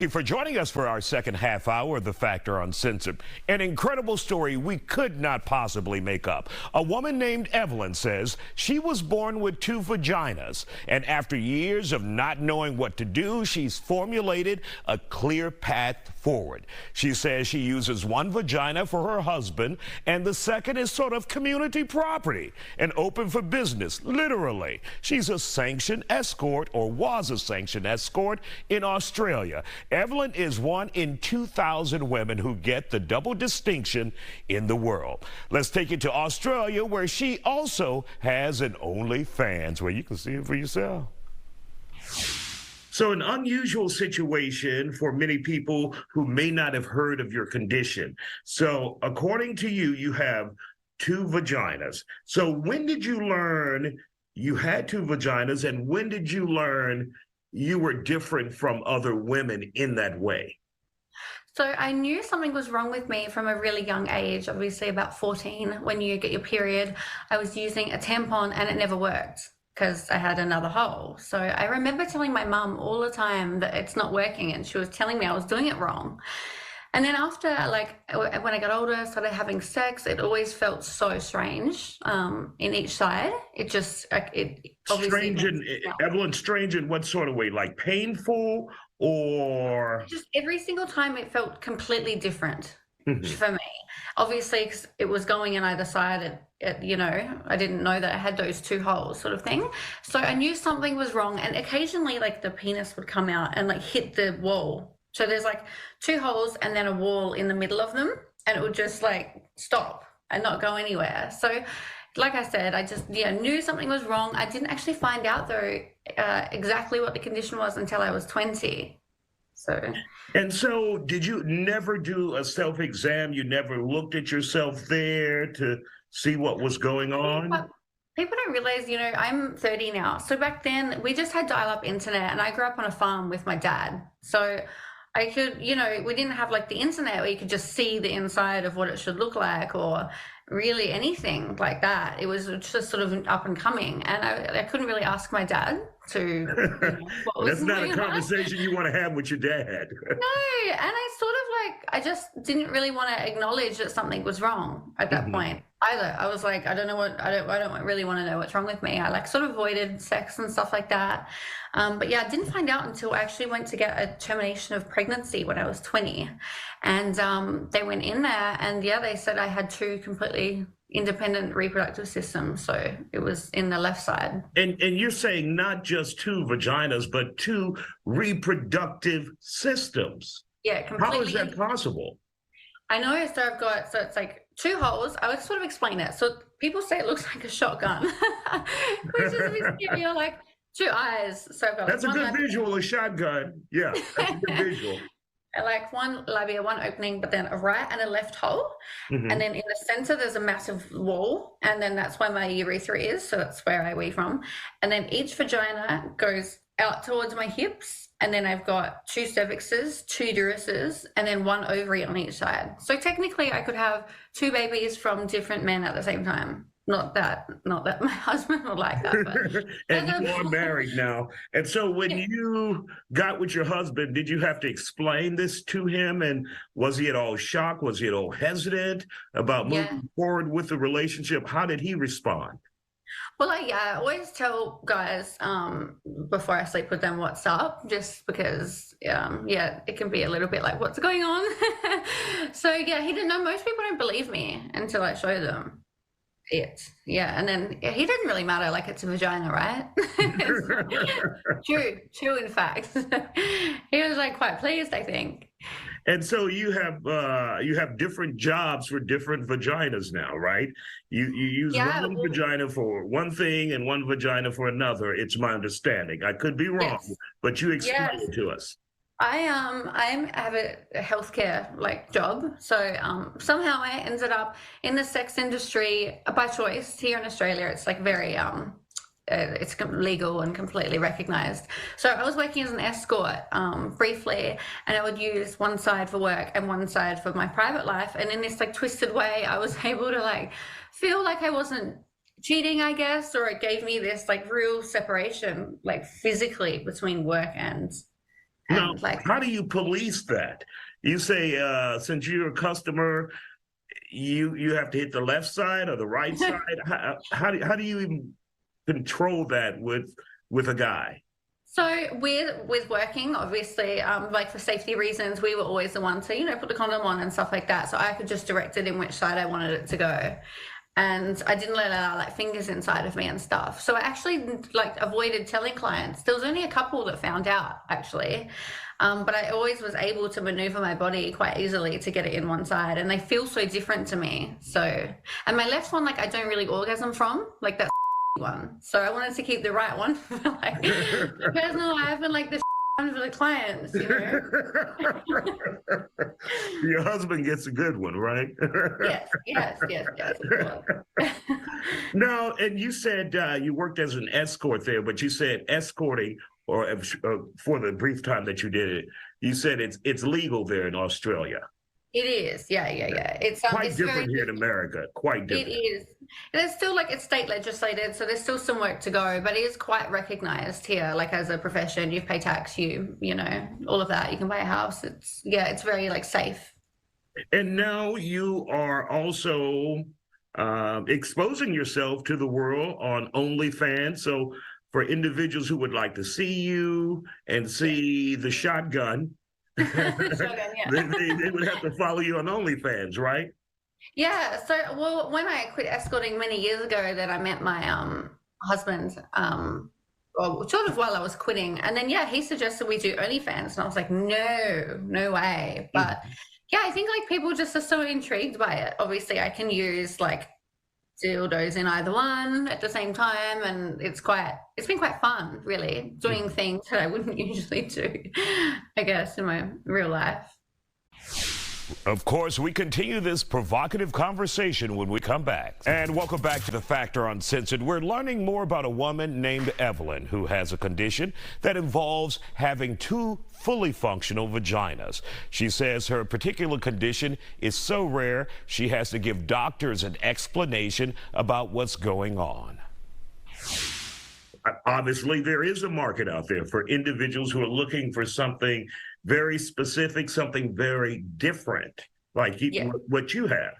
Thank you for joining us for our second half hour of The Factor Uncensored. An incredible story we could not possibly make up. A woman named Evelyn says she was born with 2 vaginas, and after years of not knowing what to do, she's formulated a clear path forward. She says she uses one vagina for her husband, and the second is sort of community property and open for business, literally. She's a sanctioned escort, or was a sanctioned escort, in Australia. Evelyn is one in 2,000 women who get the double distinction in the world. Let's take you to Australia, where she also has an OnlyFans, where you can see it for yourself. So an unusual situation for many people who may not have heard of your condition. So according to you, you have 2 vaginas. So when did you learn you had 2 vaginas, and when did you learn you were different from other women in that way? So I knew something was wrong with me from a really young age, obviously about 14. When you get your period, I was using a tampon and it never worked because I had another hole. So I remember telling my mum all the time that it's not working, and she was telling me I was doing it wrong. And then after, like, when I got older, started having sex, it always felt so strange in each side. It just, it obviously... Strange, Evelyn, strange in what sort of way? Like painful, or... Just every single time it felt completely different for me. Obviously, 'cause it was going in either side. You know, I didn't know that I had those 2 holes sort of thing. So I knew something was wrong. And occasionally, like, the penis would come out and, like, hit the wall. So there's like 2 holes and then a wall in the middle of them, and it would just like stop and not go anywhere. So like I said, I just knew something was wrong. I didn't actually find out though exactly what the condition was until I was 20. And so did you never do a self-exam? You never looked at yourself there to see what was going on? People don't realize, I'm 30 now. So back then we just had dial-up internet, and I grew up on a farm with my dad. So I could, we didn't have like the internet where you could just see the inside of what it should look like, or really anything like that. It was just sort of up and coming, and I couldn't really ask my dad to. What was That's not a conversation you want to have with your dad. No, and I just didn't really want to acknowledge that something was wrong at that point either. I was like, I don't really want to know what's wrong with me. I like sort of avoided sex and stuff like that. But yeah, I didn't find out until I actually went to get a termination of pregnancy when I was 20. And they went in there, and yeah, they said I had 2 completely independent reproductive systems. So it was in the left side. And you're saying not just 2 vaginas, but 2 reproductive systems. Yeah, completely. How is that possible? I know. So it's like 2 holes. I would sort of explain it. So people say it looks like a shotgun, which is a bit scary. You're like 2 eyes. So I've got that's a good visual, a shotgun. Yeah, that's a good visual. Like 1 labia, 1 opening, but then a right and a left hole. And then in the center, there's a massive wall. And then that's where my urethra is. So that's where I wee from. And then each vagina goes out towards my hips. And then I've got 2 cervixes, 2 uteruses, and then 1 ovary on each side. So technically I could have 2 babies from different men at the same time. Not that my husband would like that. But and you are married now. And so when you got with your husband, did you have to explain this to him? And was he at all shocked? Was he at all hesitant about moving forward with the relationship? How did he respond? Well, I always tell guys before I sleep with them what's up, just because, it can be a little bit like, what's going on? So, yeah, he didn't know. Most people don't believe me until I show them it. Yeah, and then he didn't really matter, like it's a vagina, right? True, in fact. He was like quite pleased, I think. And so you have different jobs for different vaginas now, right? You use one vagina for one thing and one vagina for another. It's my understanding. I could be wrong, but you explain it to us. I have a healthcare like job, so somehow I ended up in the sex industry by choice. Here in Australia, it's like very it's legal and completely recognized. So I was working as an escort briefly, and I would use one side for work and one side for my private life. And in this like twisted way, I was able to like feel like I wasn't cheating, I guess, or it gave me this like real separation, like physically, between work and Now, And like, how do you police that? You say, since you're a customer, you have to hit the left side or the right side. How do you even control that with a guy? so with working, obviously, like for safety reasons, we were always the one to, put the condom on and stuff like that. So I could just direct it in which side I wanted it to go. And I didn't let out like fingers inside of me and stuff. So I actually like avoided telling clients. There was only a couple that found out actually. But I always was able to maneuver my body quite easily to get it in one side, and they feel so different to me. So, and my left one, like I don't really orgasm from, like that one. So I wanted to keep the right one for like the personal life and like the one for the clients, Your husband gets a good one, right? Yes, of course. No, and you said you worked as an escort there, but you said escorting, or for the brief time that you did it, you said it's legal there in Australia. It is, yeah. It's quite it's different very here in America. Quite different. It is. And it's still like it's state legislated, so there's still some work to go, but it is quite recognized here, like as a profession. You pay tax, all of that. You can buy a house. It's very like safe. And now you are also exposing yourself to the world on OnlyFans. So for individuals who would like to see you and see the shotgun, they would have to follow you on OnlyFans, right? Yeah. So, well, when I quit escorting many years ago, then I met my husband, sort of while I was quitting, and then he suggested we do OnlyFans, and I was like, no way. But yeah, I think like people just are so intrigued by it. Obviously, I can use like dildos in either one at the same time, and it's been quite fun, really, doing things that I wouldn't usually do, I guess, in my real life. Of course, we continue this provocative conversation when we come back. And welcome back to The Factor Uncensored. We're learning more about a woman named Evelyn who has a condition that involves having two fully functional vaginas. She says her particular condition is so rare, she has to give doctors an explanation about what's going on. Obviously, there is a market out there for individuals who are looking for something very specific, something very different, like what you have.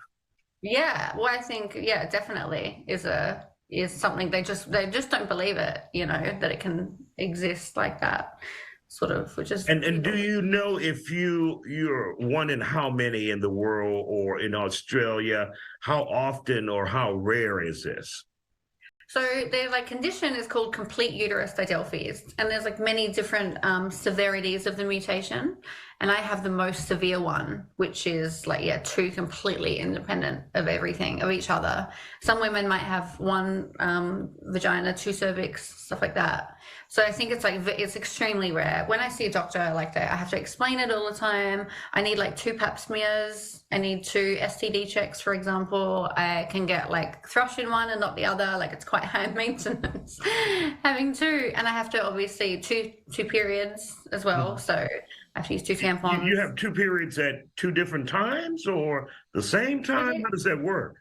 Yeah, well, I think definitely is something they just don't believe it, that it can exist like that, sort of, which is. And do you know if you're one in how many in the world or in Australia? How often or how rare is this? So their condition is called complete uterus didelphys, and there's many different severities of the mutation, and I have the most severe one, which is two completely independent of everything, of each other. Some women might have one vagina, two cervix, stuff like that. So I think it's extremely rare. When I see a doctor like that, I have to explain it all the time. I need 2 pap smears. I need 2 STD checks, for example. I can get thrush in one and not the other. It's quite high maintenance having 2. And I have to obviously two periods as well. So I have to use 2 tampons. You have 2 periods at 2 different times or the same time? How does that work?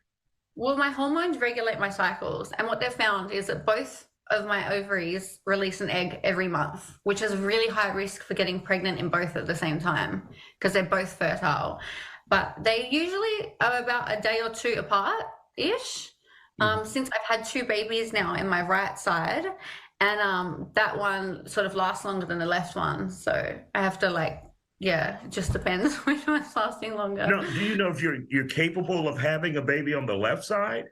Well, my hormones regulate my cycles. And what they've found is that both of my ovaries release an egg every month, which is a really high risk for getting pregnant in both at the same time because they're both fertile. But they usually are about a day or 2 apart-ish. Since I've had 2 babies now in my right side, and that one sort of lasts longer than the left one. So I have to it just depends which one's lasting longer. No, do you know if you're capable of having a baby on the left side?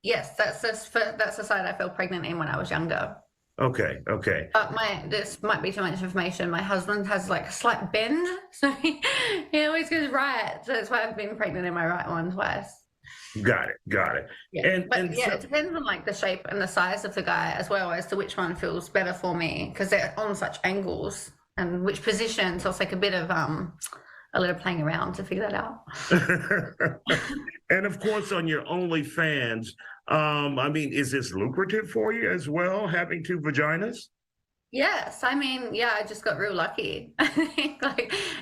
Yes, that's the side I fell pregnant in when I was younger. Okay. But this might be too much information. My husband has a slight bend, so he always goes right. So that's why I've been pregnant in my right one twice. Got it. Yeah. It depends on the shape and the size of the guy as well as to which one feels better for me because they're on such angles and which position. So it's a bit of a little playing around to figure that out. And of course, on your OnlyFans, is this lucrative for you as well, having 2 vaginas? Yes, I just got real lucky. I think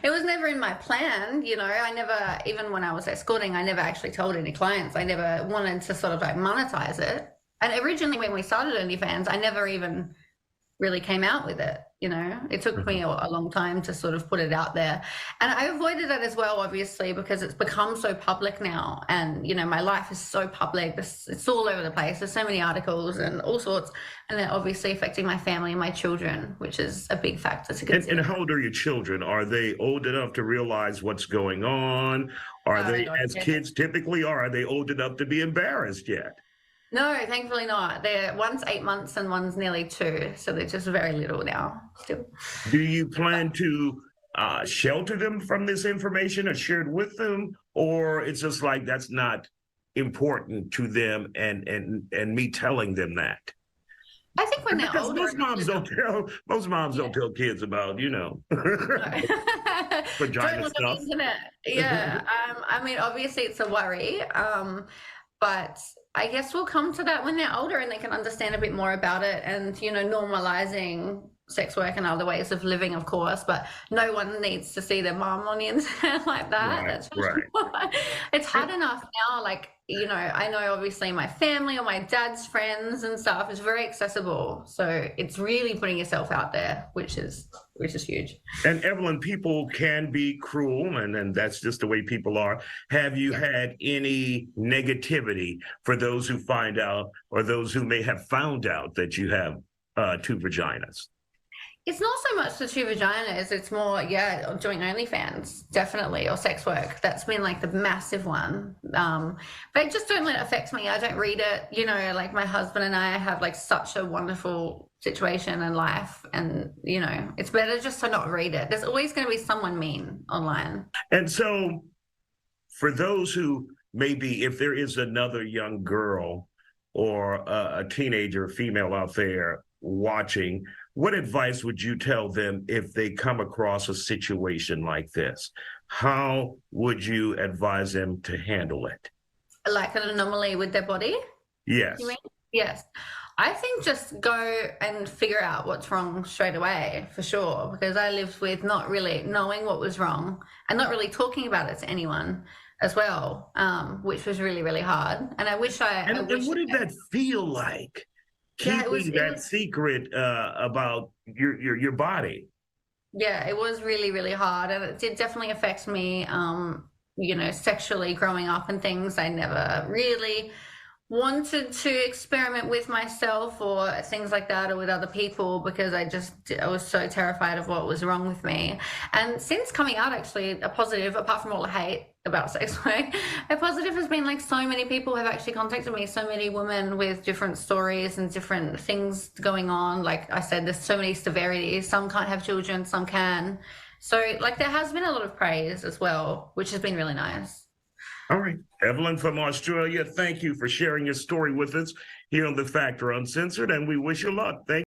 it was never in my plan, I never, even when I was escorting, I never actually told any clients. I never wanted to sort of monetize it. And originally when we started OnlyFans, I never even really came out with it. It took me a long time to sort of put it out there, and I avoided it as well, obviously, because it's become so public now, and my life is so public. It's all over the place. There's so many articles and all sorts, and then obviously affecting my family and my children, which is a big factor to consider. And how old are your children? Are they old enough to realize what's going on? Are they, as kids typically are they old enough to be embarrassed yet? No, thankfully not. One's 8 months and one's nearly 2, so they're just very little now still. Do you plan to shelter them from this information or share it with them, or it's just like that's not important to them and me telling them that? I think when they're older, most moms don't tell kids about vagina stuff. Yeah, I mean, obviously it's a worry, but I guess we'll come to that when they're older and they can understand a bit more about it, and normalizing sex work and other ways of living, of course, but no one needs to see their mom on the internet like that. That's right. It's hard enough now, I know obviously my family or my dad's friends and stuff is very accessible, so it's really putting yourself out there, which is huge. And Evelyn, people can be cruel, and that's just the way people are. Have you had any negativity for those who find out, or those who may have found out that you have 2 vaginas? It's not so much the 2 vaginas, it's more, doing OnlyFans, definitely, or sex work. That's been the massive one. But I just don't let it affect me. I don't read it. My husband and I have such a wonderful situation in life, and it's better just to not read it. There's always going to be someone mean online. And so for those who maybe, if there is another young girl or a teenager, female out there watching, what advice would you tell them if they come across a situation like this? How would you advise them to handle it? Like an anomaly with their body? Yes. You mean? Yes. I think just go and figure out what's wrong straight away, for sure, because I lived with not really knowing what was wrong and not really talking about it to anyone as well, which was really, really hard. And I wish And what did that feel like? Keeping that secret about your body. Yeah, it was really, really hard, and it did definitely affect me, sexually growing up and things. I never really wanted to experiment with myself or things like that, or with other people, because I was so terrified of what was wrong with me. And since coming out, actually, a positive, apart from all the hate about sex work, a positive has been so many people have actually contacted me, so many women with different stories and different things going on. Like I said, there's so many severities. Some can't have children, some can. So there has been a lot of praise as well, which has been really nice. All right. Evelyn from Australia, thank you for sharing your story with us here on The Factor Uncensored, and we wish you luck. Thank you.